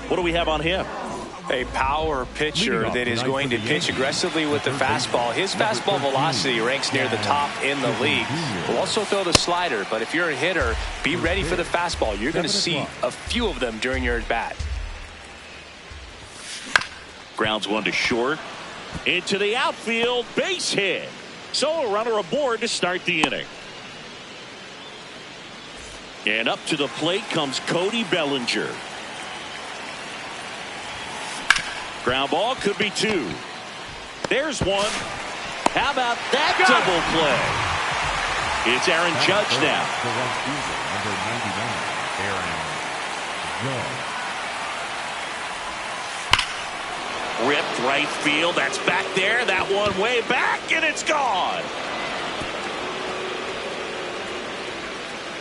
What do we have on him? A power pitcher that is going to pitch aggressively with the fastball. His fastball velocity ranks near the top in the league. Will also throw the slider, but if you're a hitter, be ready for the fastball. You're going to see a few of them during your at-bat. Grounds one to short. Into the outfield, base hit. So a runner aboard to start the inning. And up to the plate comes Cody Bellinger. Ground ball, could be two. There's one. How about that double play? It's Aaron Judge now. Ripped right field. That's back there. That one way back, and it's gone.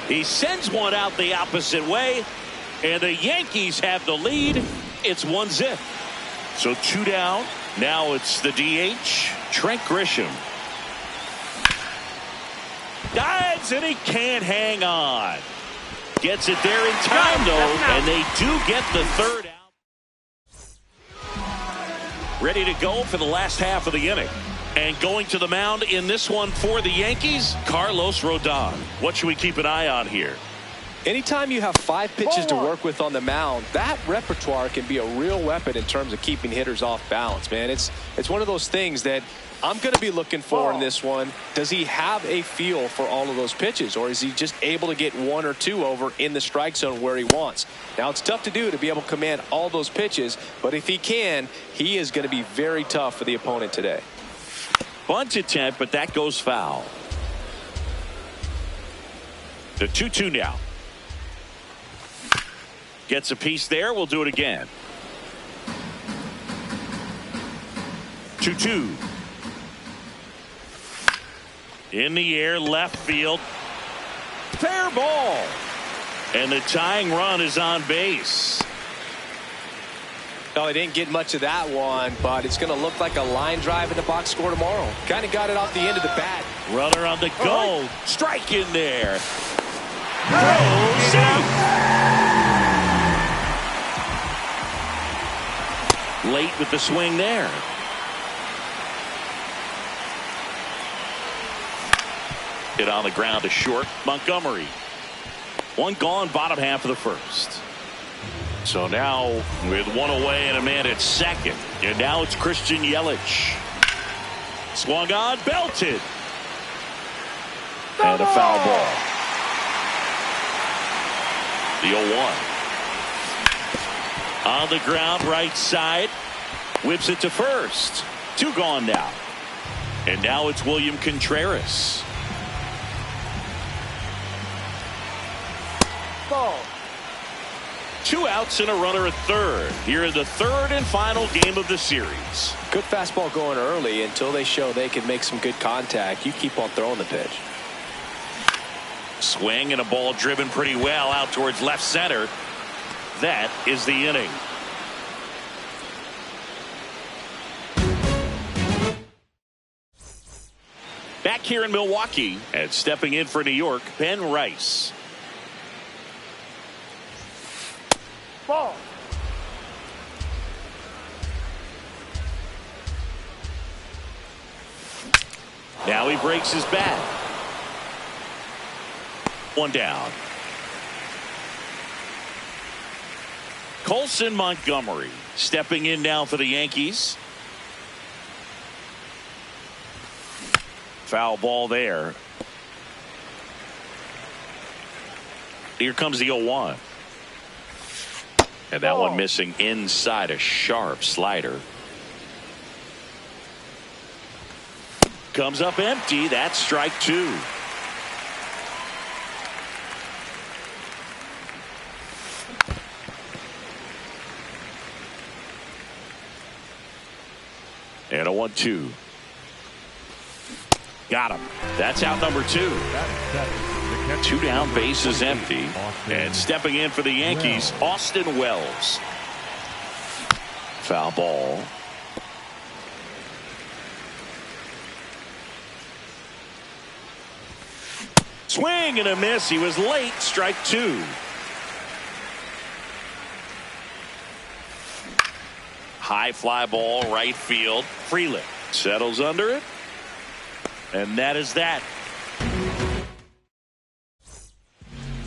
He sends one out the opposite way, and the Yankees have the lead. It's 1-0. So 2 down. Now it's the DH, Trent Grisham. Dives, and he can't hang on. Gets it there in time, though, and they do get the third out. Ready to go for the last half of the inning. And going to the mound in this one for the Yankees, Carlos Rodon. What should we keep an eye on here? Anytime you have 5 pitches to work with on the mound, that repertoire can be a real weapon in terms of keeping hitters off balance, man. It's one of those things that I'm going to be looking for in this one. Does he have a feel for all of those pitches, or is he just able to get 1 or 2 over in the strike zone where he wants? Now, it's tough to do to be able to command all those pitches, but if he can, he is going to be very tough for the opponent today. Bunt attempt, but that goes foul. The 2-2 now. Gets a piece there. We'll do it again. 2-2. In the air, left field. Fair ball. And the tying run is on base. No, he didn't get much of that one, but it's going to look like a line drive in the box score tomorrow. Kind of got it off the end of the bat. Runner on the go. Strike in there. Safe. Late with the swing there. Hit on the ground to short. Montgomery. One gone, bottom half of the first. So now with one away and a man at second. And now it's Christian Yelich. Swung on, belted. And a foul ball. The 0-1. On the ground, right side. Whips it to first. 2 gone now. And now it's William Contreras. Ball. 2 outs and a runner at third. Here in the third and final game of the series. Good fastball going early until they show they can make some good contact. You keep on throwing the pitch. Swing and a ball driven pretty well out towards left center. That is the inning. Back here in Milwaukee and stepping in for New York, Ben Rice. Ball. Now he breaks his bat. 1 down. Colson Montgomery stepping in now for the Yankees. Foul ball there. Here comes the 0-1. And that one missing inside, a sharp slider. Comes up empty. That's strike 2. And a 1-2. Got him. That's out number 2. 2 down, bases empty. And stepping in for the Yankees, Austin Wells. Foul ball. Swing and a miss. He was late. Strike 2. High fly ball right field. Frelick settles under it. And that is that.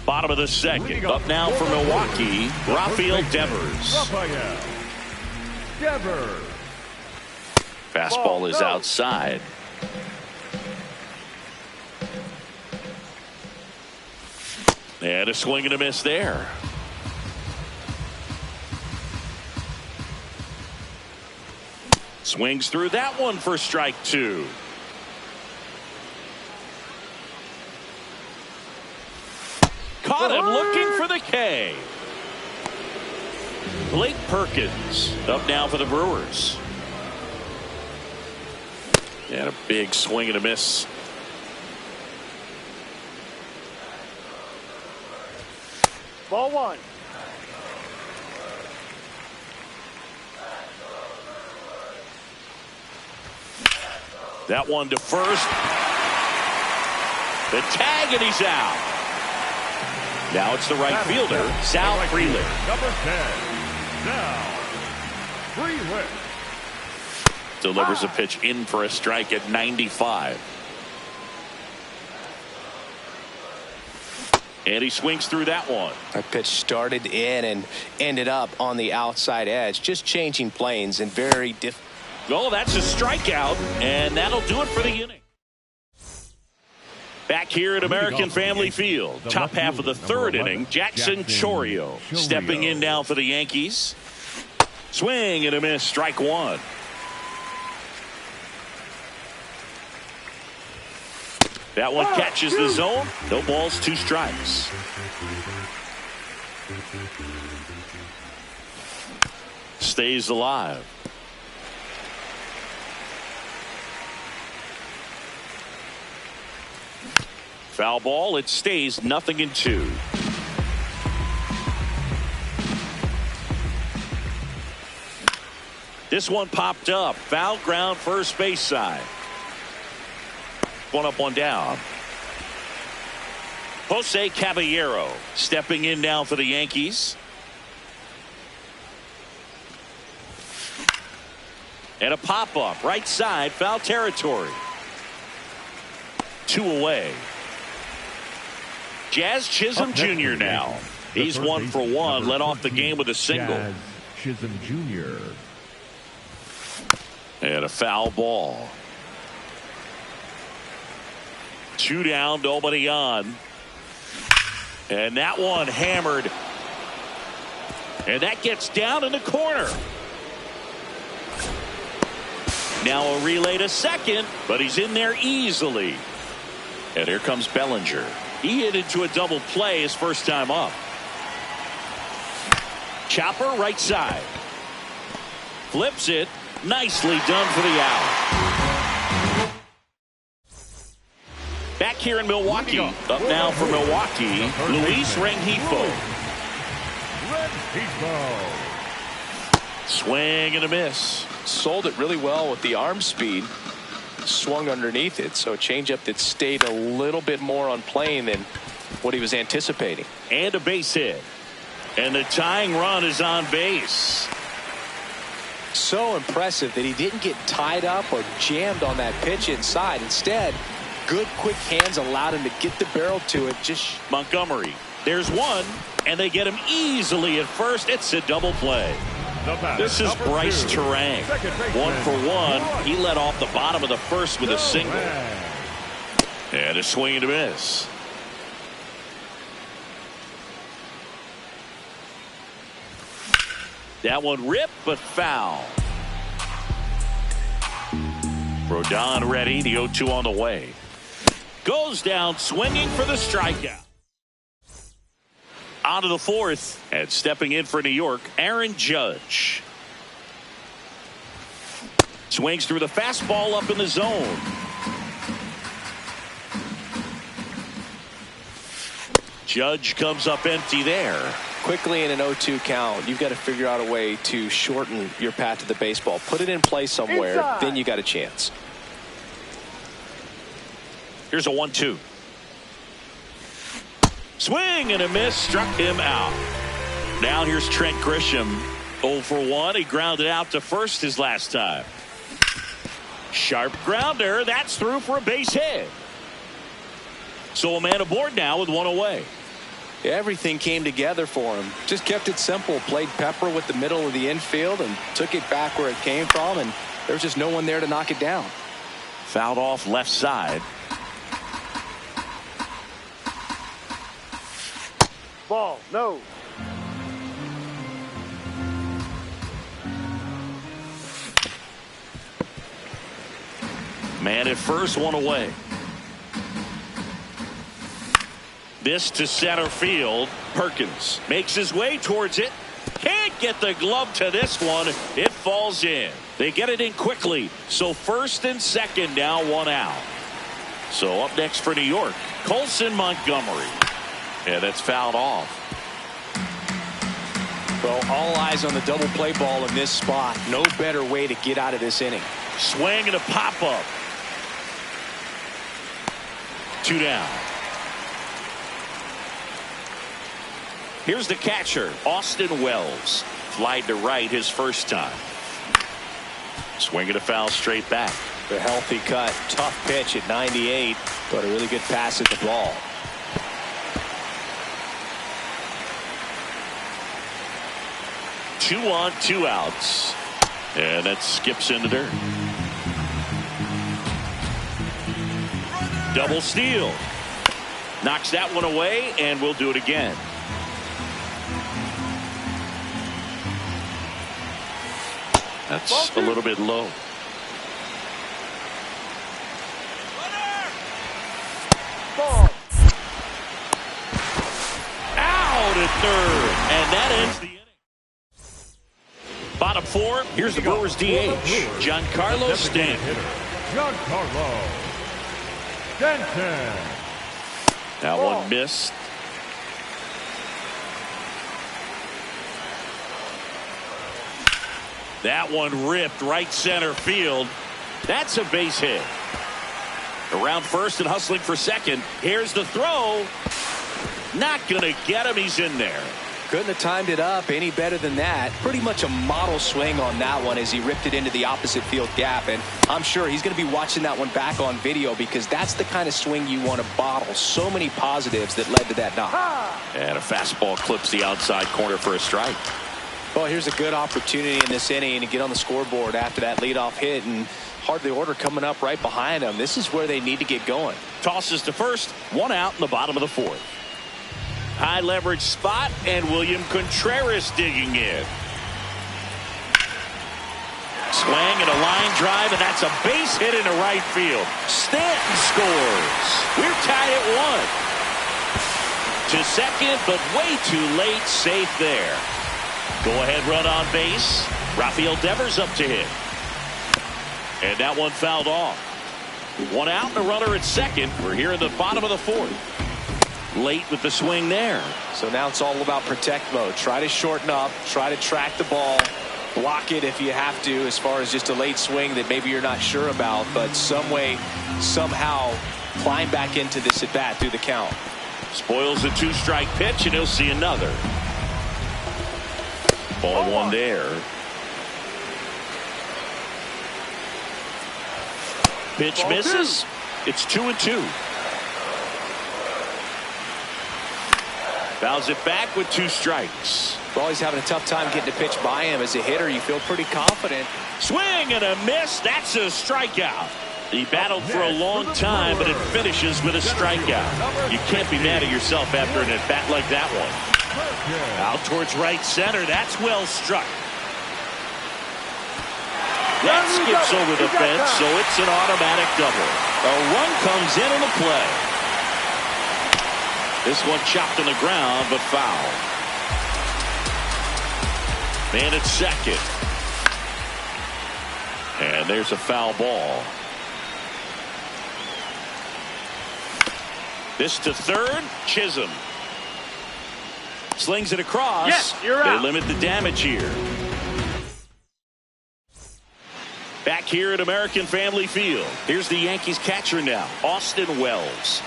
Bottom of the second. Up now for Milwaukee, Rafael Devers. Fastball is outside. And a swing and a miss there. Swings through that one for strike two. Caught him looking for the K. Blake Perkins up now for the Brewers. And a big swing and a miss. Ball one. That one to first. The tag, and he's out. Now it's the right fielder, Sal Frelick. Number 10, Sal Frelick. Delivers a pitch in for a strike at 95. And he swings through that one. That pitch started in and ended up on the outside edge. Just changing planes and very different. Oh, that's a strikeout, and that'll do it for the inning. Back here at American Family Field, top half of the third inning, Jackson Chourio stepping in now for the Yankees. Swing and a miss, strike one. That one catches the zone. No balls, two strikes. Stays alive. Foul ball. It stays 0-2. This one popped up. Foul ground, first base side. One up, one down. Jose Caballero stepping in now for the Yankees. And a pop-up right side, foul territory. 2 away. Jazz Chisholm Jr. now. He's 1 for 1. Led off the game with a single. Jazz Chisholm Jr. And a foul ball. 2 down, nobody on. And that one hammered. And that gets down in the corner. Now a relay to second, but he's in there easily. And here comes Bellinger. He hit into a double play his first time up. Chopper right side. Flips it. Nicely done for the out. Back here in Milwaukee. Up now for Milwaukee, Luis Rengifo. Swing and a miss. Sold it really well with the arm speed. Swung underneath it, so a changeup that stayed a little bit more on plane than what he was anticipating. And a base hit. And the tying run is on base. So impressive that he didn't get tied up or jammed on that pitch inside. Instead, good quick hands allowed him to get the barrel to it. Just Montgomery. There's one, and they get him easily at first. It's a double play. This is Bryce Turang. 1 for 1. He led off the bottom of the first with a single. And a swing and a miss. That one ripped, but foul. Rodon ready. The 0-2 on the way. Goes down swinging for the strikeout. On to the fourth, and stepping in for New York, Aaron Judge. Swings through the fastball up in the zone. Judge comes up empty there. quickly in an 0-2 count, you've got to figure out a way to shorten your path to the baseball. Put it in play somewhere, then you got a chance. Here's a 1-2. Swing and a miss, struck him out. Now here's Trent Grisham 0 for 1. He grounded out to first his last time. Sharp grounder. That's through for a base hit. So a man aboard now with one away. Everything came together for him. Just kept it simple. Played pepper with the middle of the infield and took it back where it came from. And there's just no one there to knock it down. Fouled off left side. Ball, no. Man at first, one away. This to center field. Perkins makes his way towards it. Can't get the glove to this one. It falls in. They get it in quickly. So first and second now, one out. So up next for New York, Colson Montgomery. Yeah, that's fouled off. Well, all eyes on the double play ball in this spot. No better way to get out of this inning. Swing and a pop up. 2 down. Here's the catcher, Austin Wells. Flied to right his first time. Swing and a foul straight back. A healthy cut. Tough pitch at 98, but a really good pass at the ball. Two on, 2 outs. And that skips into dirt. Double steal. Knocks that one away, and we'll do it again. That's a little bit low. Ball. Out at third, and that ends the inning. Bottom 4, here's the Brewers DH, Giancarlo Stanton. Giancarlo Stanton. That one missed. That one ripped right center field. That's a base hit. Around first and hustling for second. Here's the throw. Not going to get him. He's in there. Couldn't have timed it up any better than that. Pretty much a model swing on that one as he ripped it into the opposite field gap. And I'm sure he's going to be watching that one back on video because that's the kind of swing you want to bottle. So many positives that led to that knock. And a fastball clips the outside corner for a strike. Well, here's a good opportunity in this inning to get on the scoreboard after that leadoff hit, and hardly order coming up right behind them. This is where they need to get going. Tosses to first, 1 out in the bottom of the 4th. High leverage spot, and William Contreras digging in. Swing and a line drive, and that's a base hit into right field. Stanton scores. We're tied at 1. To second, but way too late. Safe there. Go-ahead run on base. Rafael Devers up to hit. And that one fouled off. 1 out and a runner at second. We're here in the bottom of the 4th. Late with the swing there. So now it's all about protect mode. Try to shorten up. Try to track the ball. Block it if you have to as far as just a late swing that maybe you're not sure about. But some way, somehow climb back into this at bat through the count. Spoils a 2-strike pitch, and he'll see another. Ball 1 there. Pitch Ball misses. 2. It's 2-2. Fouls it back with 2 strikes. Well, he's having a tough time getting a pitch by him. As a hitter, you feel pretty confident. Swing and a miss. That's a strikeout. He battled for a long time, but it finishes with a strikeout. You can't be mad at yourself after an at-bat like that one. Out towards right center. That's well struck. That skips over the fence, so it's an automatic double. A run comes in on the play. This one chopped on the ground, but foul. Man at second. And there's a foul ball. This to third, Chisholm. Slings it across. Yes, you're out. They limit the damage here. Back here at American Family Field. Here's the Yankees catcher now, Austin Wells.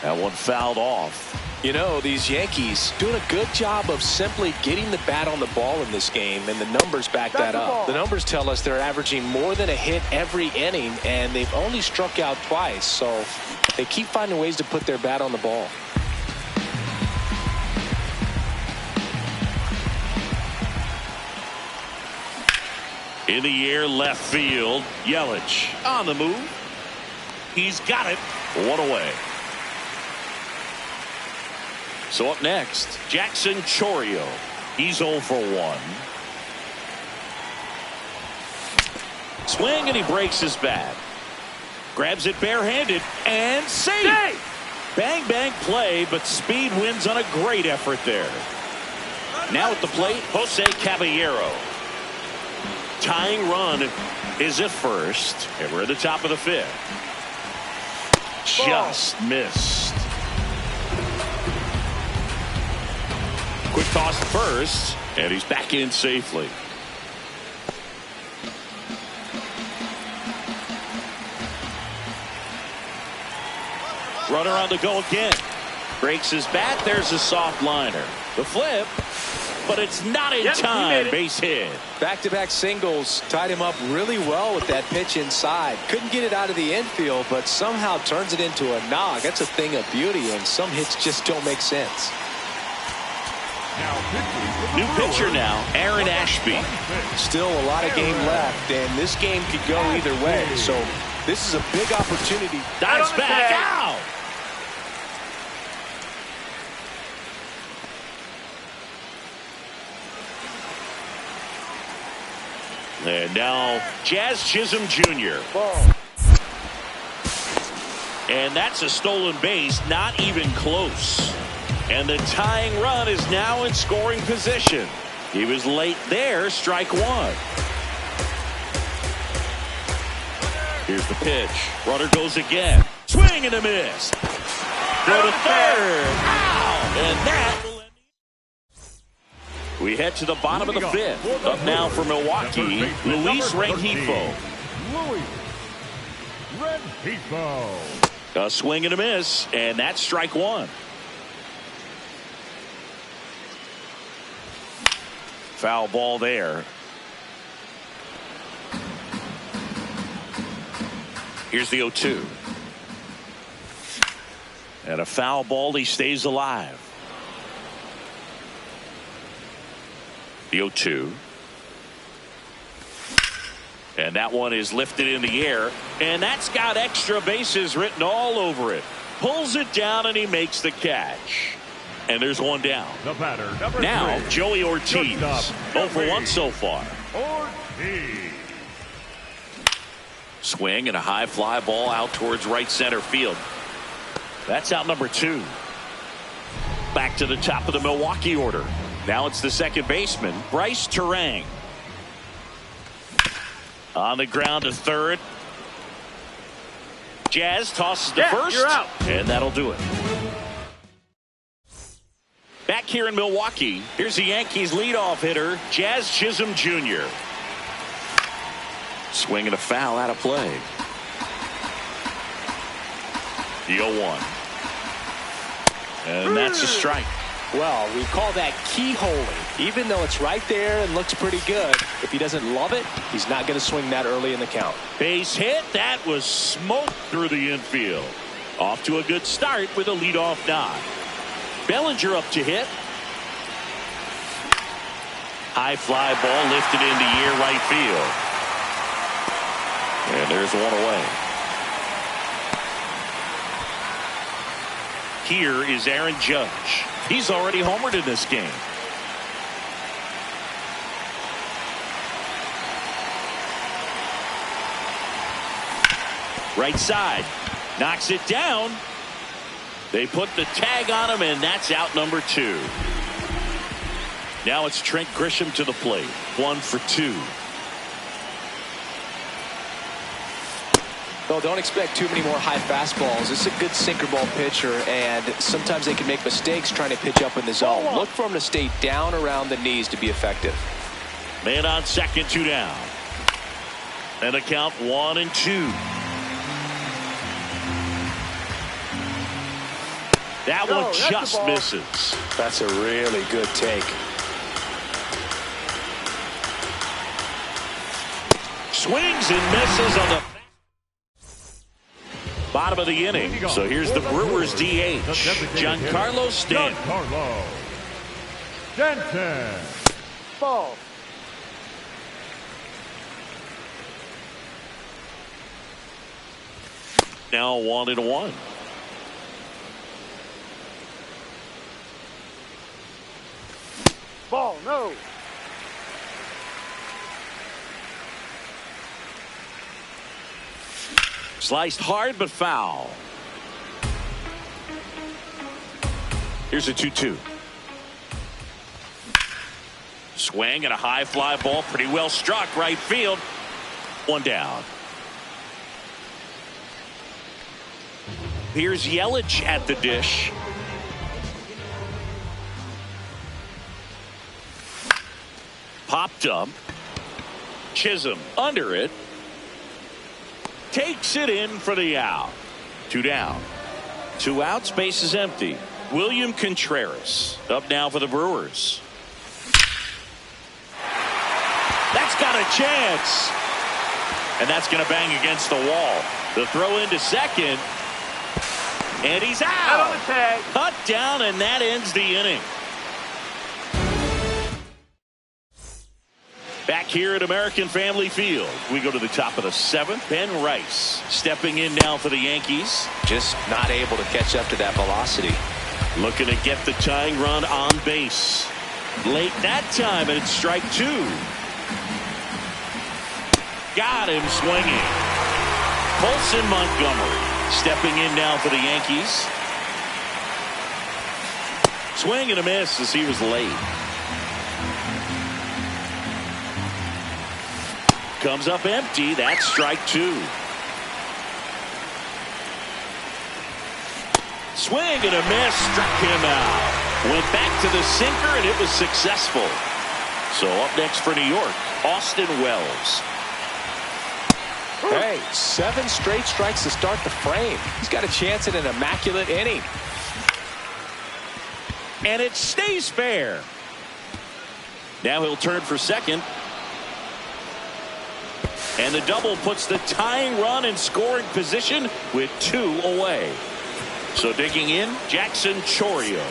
That one fouled off. You know, these Yankees doing a good job of simply getting the bat on the ball in this game, and the numbers back that up. The numbers tell us they're averaging more than a hit every inning, and they've only struck out twice, so they keep finding ways to put their bat on the ball. In the air, left field. Yelich on the move. He's got it. One away. So up next, Jackson Chourio. He's 0 for 1. Swing, and he breaks his bat. Grabs it barehanded and safe. Bang, bang play, but speed wins on a great effort there. Now at the plate, Jose Caballero. Tying run is at first, and we're at the top of the 5th. Just missed. Quick toss to first, and he's back in safely. Runner on the go again. Breaks his bat. There's a soft liner. The flip, but it's not in time. Base hit. Back-to-back singles tied him up really well with that pitch inside. Couldn't get it out of the infield, but somehow turns it into a knock. That's a thing of beauty, and some hits just don't make sense. New pitcher now, Aaron Ashby. Still a lot of game left, and this game could go either way. So this is a big opportunity. Dives back out. And now Jazz Chisholm Jr. And that's a stolen base, not even close. And the tying run is now in scoring position. He was late there, strike 1. Here's the pitch. Runner goes again. Swing and a miss. Go to third. Ow! And that will end. We head to the bottom of the 5th. Up now for Milwaukee, Luis Rengifo. Luis Rengifo. A swing and a miss, and that's strike 1. Foul ball there. Here's the 0-2. And a foul ball, he stays alive. The 0-2. And that one is lifted in the air. And that's got extra bases written all over it. Pulls it down and he makes the catch. And there's one down. The batter, number now 3. Joey Ortiz. 0 for 1 so far. Ortiz. Swing and a high fly ball out towards right center field. That's out number 2. Back to the top of the Milwaukee order. Now it's the second baseman, Bryce Turang. On the ground to third. Jazz tosses to first. You're out. And that'll do it. Back here in Milwaukee, here's the Yankees leadoff hitter, Jazz Chisholm Jr. Swing and a foul out of play. The 0-1. And that's a strike. Well, we call that keyholing. Even though it's right there and looks pretty good, if he doesn't love it, he's not going to swing that early in the count. Base hit. That was smoked through the infield. Off to a good start with a leadoff nod. Bellinger up to hit. High fly ball lifted into air right field. And there's one away. Here is Aaron Judge. He's already homered in this game. Right side. Knocks it down. They put the tag on him, and that's out number 2. Now it's Trent Grisham to the plate. 1 for 2. Well, don't expect too many more high fastballs. This is a good sinker ball pitcher, and sometimes they can make mistakes trying to pitch up in the zone. Look for him to stay down around the knees to be effective. Man on second, 2 down. And a count 1-2. That No, one that's the just ball. misses. That's a really good take. Swings and misses on the bottom of the inning. So here's the Brewers DH, Giancarlo Stanton. Giancarlo Stanton. Ball. Now 1-1. Ball. No. Sliced hard but foul. Here's a 2-2. Swing and a high fly ball, pretty well struck right field. One down. Here's Yelich at the dish. Popped up. Chisholm under it. Takes it in for the out. 2 down. 2 outs, base is empty. William Contreras up now for the Brewers. That's got a chance. And that's going to bang against the wall. The throw into second. And he's Out on out. the tag. Cut down, and that ends the inning. Back here at American Family Field, we go to the top of the 7th. Ben Rice stepping in now for the Yankees. Just not able to catch up to that velocity. Looking to get the tying run on base. Late that time, and it's strike 2. Got him swinging. Colson Montgomery stepping in now for the Yankees. Swing and a miss as he was late. Comes up empty. That's strike 2. Swing and a miss. Struck him out. Went back to the sinker, and it was successful. So up next for New York, Austin Wells. Hey, 7 straight strikes to start the frame. He's got a chance at an immaculate inning. And it stays fair. Now he'll turn for second. And the double puts the tying run in scoring position with 2 away. So digging in, Jackson Chourio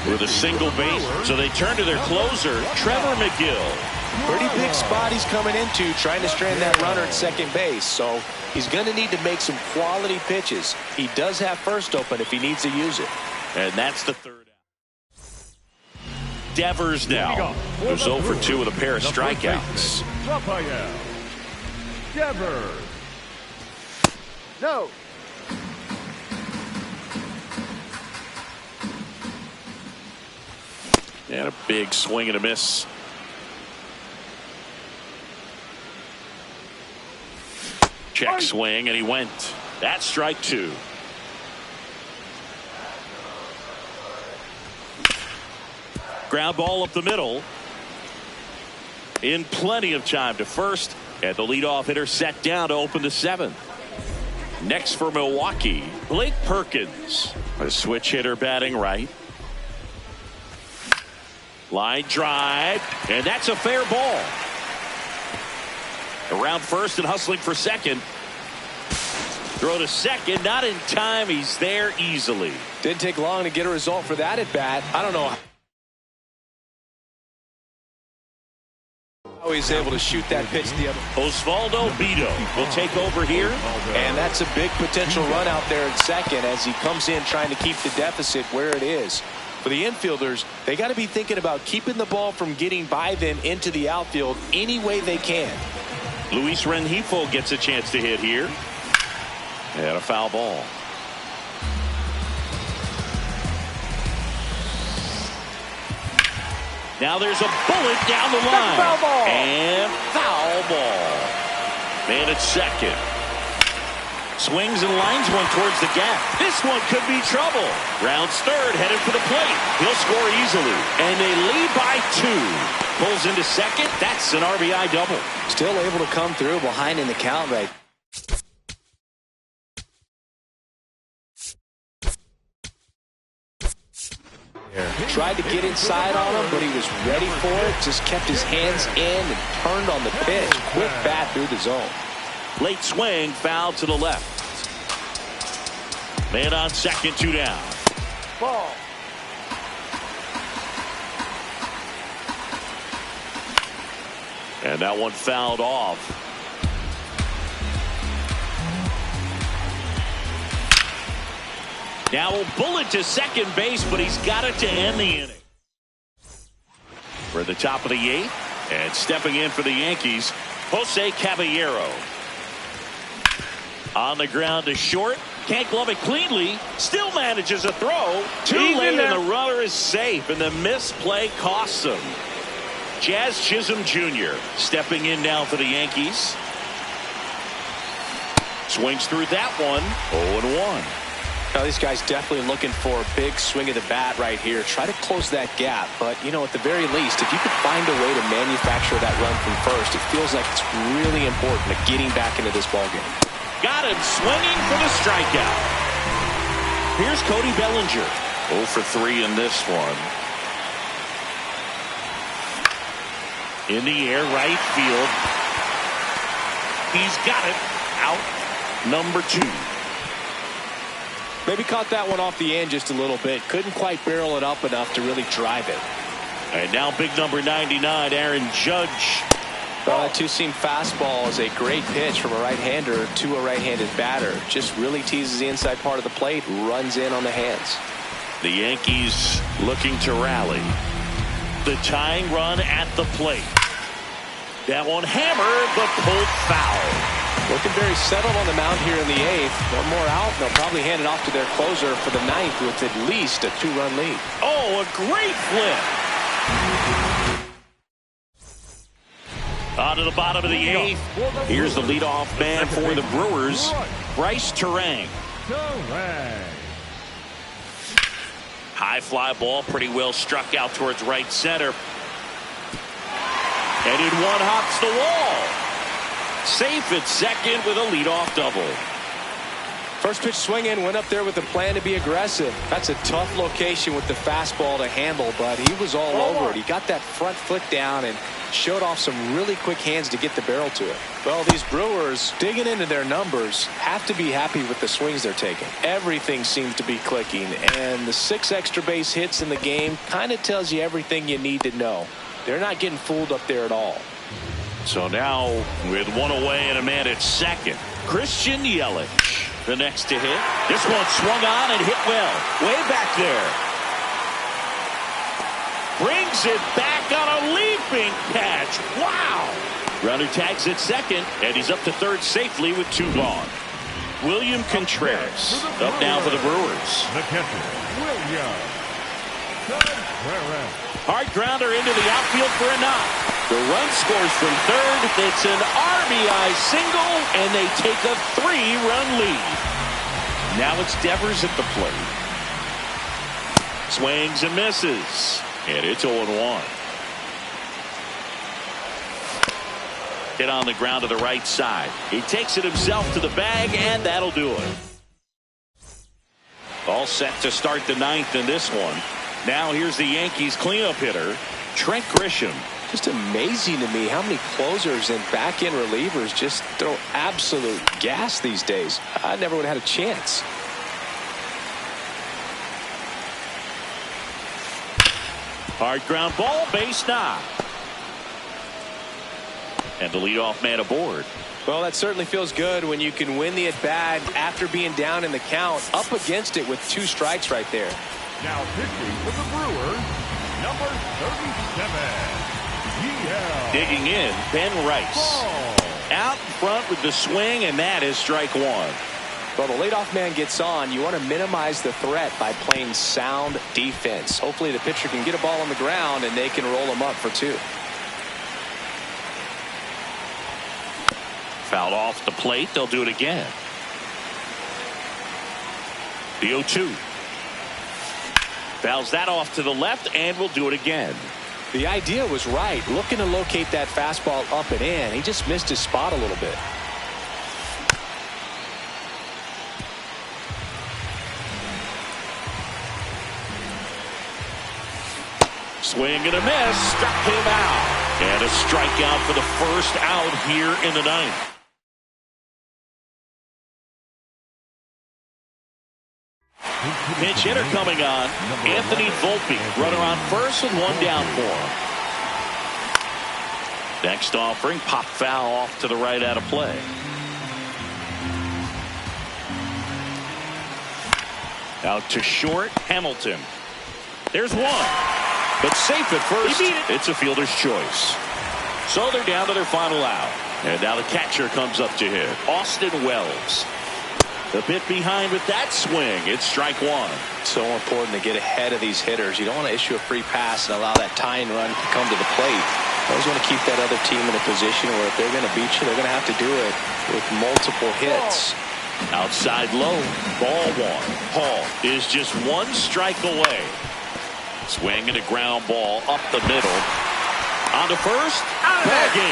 with a single base. So they turn to their closer, Trevor McGill. Pretty big spot he's coming into, trying to strand that runner at second base. So he's going to need to make some quality pitches. He does have first open if he needs to use it. And that's the 3rd out. Devers now. Goes 0 for 2 with a pair of strikeouts. Rafael Devers. No. And a big swing and a miss. Check swing, and he went. That's strike 2. Ground ball up the middle. In plenty of time to first. And the leadoff hitter set down to open the 7th. Next for Milwaukee, Blake Perkins. A switch hitter batting right. Line drive, and that's a fair ball. Around first and hustling for second. Throw to second, not in time. He's there easily. Didn't take long to get a result for that at bat. I don't know how he's able to shoot that pitch the other. Osvaldo Bido will take over here. And that's a big potential run out there at second as he comes in trying to keep the deficit where it is. For the infielders, they got to be thinking about keeping the ball from getting by them into the outfield any way they can. Luis Rengifo gets a chance to hit here. And a foul ball. Now there's a bullet down the line. Foul ball. And foul ball. Man at second. Swings and lines one towards the gap. This one could be trouble. Rounds third, headed for the plate. He'll score easily. And they lead by 2. Pulls into second. That's an RBI double. Still able to come through behind in the count right Tried to get inside on him, but he was ready for it. Just kept his hands in and turned on the pitch. Quick bat through the zone. Late swing, foul to the left. Man on second, 2 down. Ball. And that one fouled off. Now a bullet to second base, but he's got it to end the inning. We're at the top of the 8th, and stepping in for the Yankees, Jose Caballero. On the ground to short. Can't glove it cleanly. Still manages a throw. Too late, and the runner is safe, and the misplay costs him. Jazz Chisholm Jr. stepping in now for the Yankees. Swings through that one. 0-1. Now these guys definitely looking for a big swing of the bat right here. Try to close that gap. But, you know, at the very least, if you could find a way to manufacture that run from first, it feels like it's really important to getting back into this ballgame. Got him swinging for the strikeout. Here's Cody Bellinger. 0 for 3 in this one. In the air, right field. He's got it. Out. Number 2. Maybe caught that one off the end just a little bit. Couldn't quite barrel it up enough to really drive it. And now big number 99, Aaron Judge. Well, that two-seam fastball is a great pitch from a right-hander to a right-handed batter. Just really teases the inside part of the plate, runs in on the hands. The Yankees looking to rally. The tying run at the plate. That one hammered, but pulled foul. Looking very settled on the mound here in the 8th. One more out, they'll probably hand it off to their closer for the 9th with at least a 2-run lead. Oh, a great flip. On to the bottom of the 8th. Here's the leadoff man for the Brewers, Bryce Turang. High fly ball, pretty well struck out towards right center. And in one hops the wall. Safe at second with a leadoff double. First pitch swinging, went up there with a plan to be aggressive. That's a tough location with the fastball to handle, but he was all over it. He got that front foot down and showed off some really quick hands to get the barrel to it. Well, these Brewers, digging into their numbers, have to be happy with the swings they're taking. Everything seems to be clicking, and the 6 extra base hits in the game kind of tells you everything you need to know. They're not getting fooled up there at all. So now, with one away and a man at second, Christian Yelich, the next to hit. This one swung on and hit well. Way back there. Brings it back on a leaping catch. Wow. Runner tags at second, and he's up to third safely with 2 gone. William Contreras up now for the Brewers. The catcher, William Contreras. Hard grounder into the outfield for a knock. The run scores from third. It's an RBI single, and they take a 3-run lead. Now it's Devers at the plate. Swings and misses, and it's 0-1. Hit on the ground to the right side. He takes it himself to the bag, and that'll do it. All set to start the 9th in this one. Now here's the Yankees cleanup hitter, Trent Grisham. Just amazing to me how many closers and back-end relievers just throw absolute gas these days. I never would have had a chance. Hard ground ball, base knock. And the leadoff man aboard. Well, that certainly feels good when you can win the at-bat after being down in the count, up against it with 2 strikes right there. Now pitching for the Brewers, number 37. Digging in, Ben Rice. Out in front with the swing, and that is strike 1. Well, the leadoff man gets on. You want to minimize the threat by playing sound defense. Hopefully the pitcher can get a ball on the ground, and they can roll him up for 2. Fouled off the plate. They'll do it again. The 0-2. Fouls that off to the left, and will do it again. The idea was right, looking to locate that fastball up and in. He just missed his spot a little bit. Swing and a miss. Struck him out. And a strikeout for the first out here in the ninth. Pinch hitter coming on. Anthony Volpe. Runner on first and one down for him. Next offering, pop foul off to the right out of play. Out to short, Hamilton. There's one. But safe at first. It's a fielder's choice. So they're down to their final out. And now the catcher comes up to hit. Austin Wells. A bit behind with that swing. It's strike one. So important to get ahead of these hitters. You don't want to issue a free pass and allow that tying run to come to the plate. You always want to keep that other team in a position where if they're going to beat you, they're going to have to do it with multiple hits. Outside low. Ball one. Hall is just one strike away. Swing and a ground ball up the middle. On to first. Ball game.